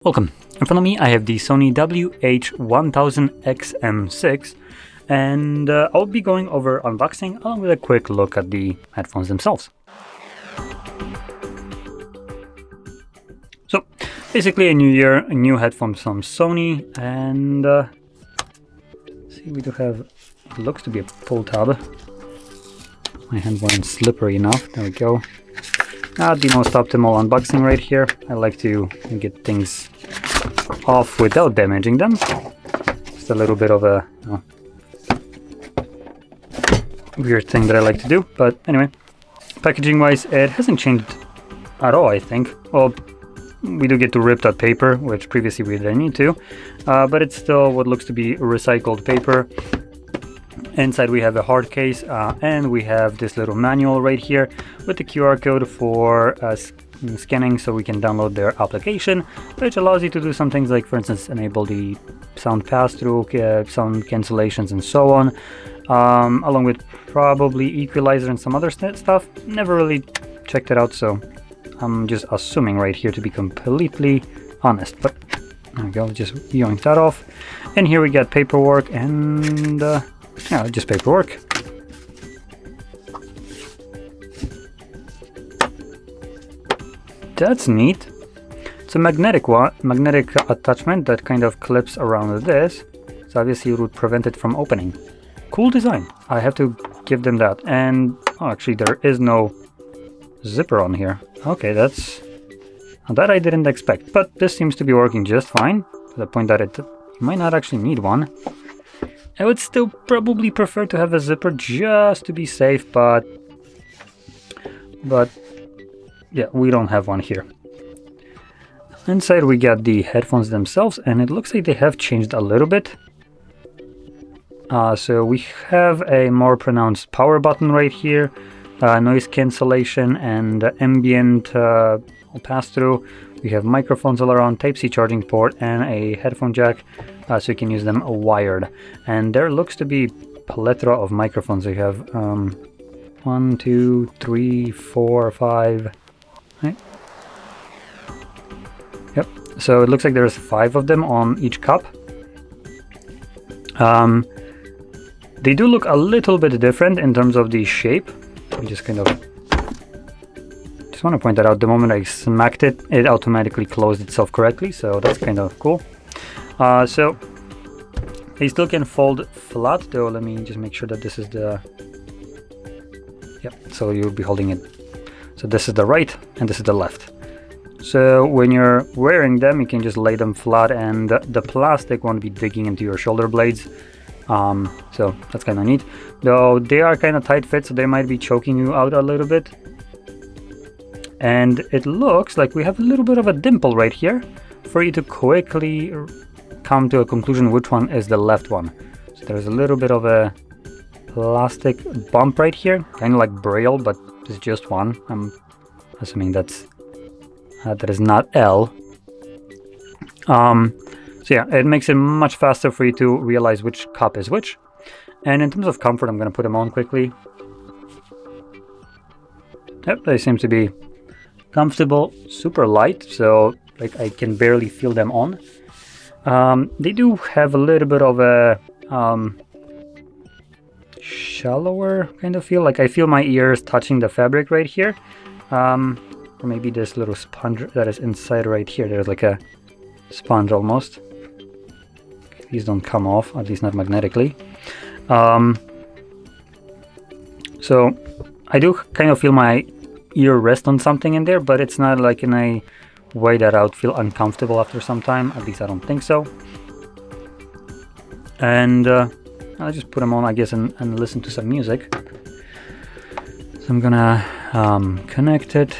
Welcome. In front of me I have the SONY WH-1000XM6 and I'll be going over unboxing along with a quick look at the headphones themselves. So basically a new year, new headphones from Sony, and see, we do have, it looks to be a pull tab. My hand wasn't slippery enough. There we go. Not the most optimal unboxing right here. I like to get things off without damaging them. Just a little bit of a weird thing that I like to do. But anyway, packaging wise, it hasn't changed at all, I think. Well, we do get to rip that paper, which previously we didn't need to, but it's still what looks to be recycled paper. Inside we have a hard case, and we have this little manual right here with the QR code for scanning, so we can download their application, which allows you to do some things like, for instance, enable the sound pass-through, sound cancellations, and so on, along with probably equalizer and some other stuff. Never really checked it out, so I'm just assuming right here, to be completely honest. But there we go, just yoink that off. And here we got paperwork and yeah, just paperwork. That's neat. It's a magnetic attachment that kind of clips around this, so obviously it would prevent it from opening. Cool design, I have to give them that. And oh, actually there is no zipper on here. Okay, that I didn't expect, but this seems to be working just fine, to the point that you might not actually need one. I would still probably prefer to have a zipper just to be safe, but yeah, we don't have one here. Inside we got the headphones themselves, and it looks like they have changed a little bit. So we have a more pronounced power button right here, noise cancellation and ambient pass-through. We have microphones all around, Type-C charging port, and a headphone jack, so you can use them wired. And there looks to be plethora of microphones. We have 1, 2, 3, 4, 5. Right? Yep. So it looks like there's 5 of them on each cup. They do look a little bit different in terms of the shape. We just kind of want to point that out. The moment I smacked it, it automatically closed itself correctly, so that's kind of cool. So they still can fold flat, though. Let me just make sure that this is the, yep, so you'll be holding it, so this is the right and this is the left. So when you're wearing them, you can just lay them flat and the plastic won't be digging into your shoulder blades. So that's kind of neat, though they are kind of tight fit, so they might be choking you out a little bit. And it looks like we have a little bit of a dimple right here for you to quickly come to a conclusion which one is the left one. So there's a little bit of a plastic bump right here, kind of like braille, but it's just one. I'm assuming that is not L. So yeah, it makes it much faster for you to realize which cup is which. And in terms of comfort, I'm going to put them on quickly. Yep, they seem to be comfortable, super light, so like I can barely feel them on. They do have a little bit of a shallower kind of feel, like I feel my ears touching the fabric right here, or maybe this little sponge that is inside right here. There's like a sponge almost. These don't come off, at least not magnetically. So I do kind of feel my ear rest on something in there, but it's not like in a way that I would feel uncomfortable after some time. At least I don't think so. And I'll just put them on, I guess, and listen to some music. So I'm gonna connect it.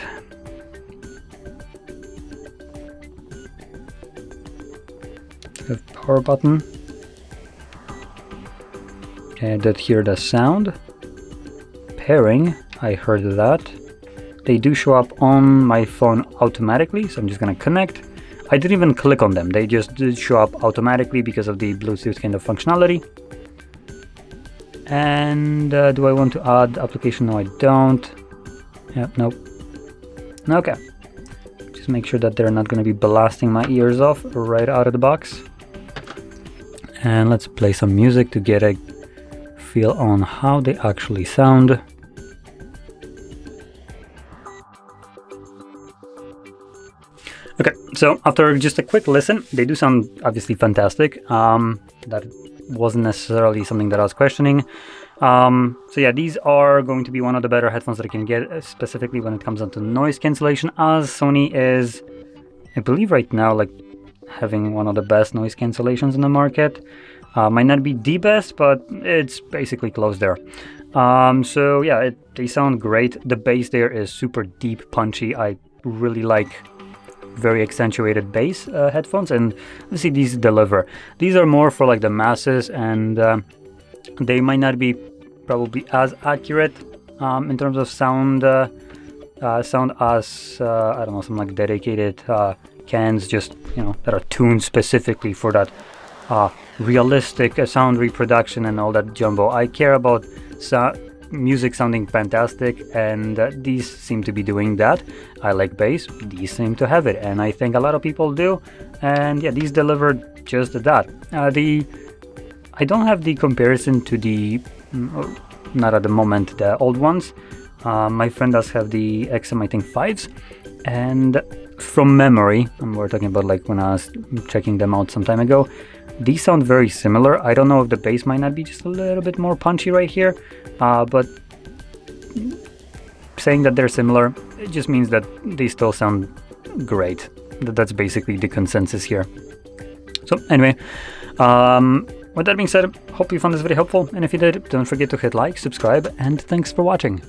The power button. Okay, I did hear the sound. Pairing, I heard that. They do show up on my phone automatically, so I'm just gonna connect. I didn't even click on them, they just did show up automatically because of the Bluetooth kind of functionality. And do I want to add application? No, I don't. Yeah, nope. Okay. Just just make sure that they're not going to be blasting my ears off right out of the box. And let's play some music to get a feel on how they actually sound. Okay, so after just a quick listen, they do sound obviously fantastic. That wasn't necessarily something that I was questioning. So yeah, these are going to be one of the better headphones that I can get, specifically when it comes down to noise cancellation, as Sony is, I believe right now, like having one of the best noise cancellations in the market. Might not be the best, but it's basically close there. So yeah, they sound great. The bass there is super deep, punchy. I really like very accentuated bass headphones, and obviously these deliver. These are more for like the masses, and they might not be probably as accurate in terms of sound as I don't know, some like dedicated cans, just, you know, that are tuned specifically for that realistic sound reproduction and all that jumbo. I care about music sounding fantastic, and these seem to be doing that. I like bass, these seem to have it, and I think a lot of people do, and yeah, these delivered just that. I don't have the comparison to the, not at the moment, the old ones. My friend does have the XM, I think 5s, and from memory, and we're talking about like when I was checking them out some time ago, these sound very similar. I don't know if the bass might not be just a little bit more punchy right here, but saying that they're similar, it just means that they still sound great. That's basically the consensus here. So anyway, with that being said, hope you found this video helpful, and if you did, don't forget to hit like, subscribe, and thanks for watching.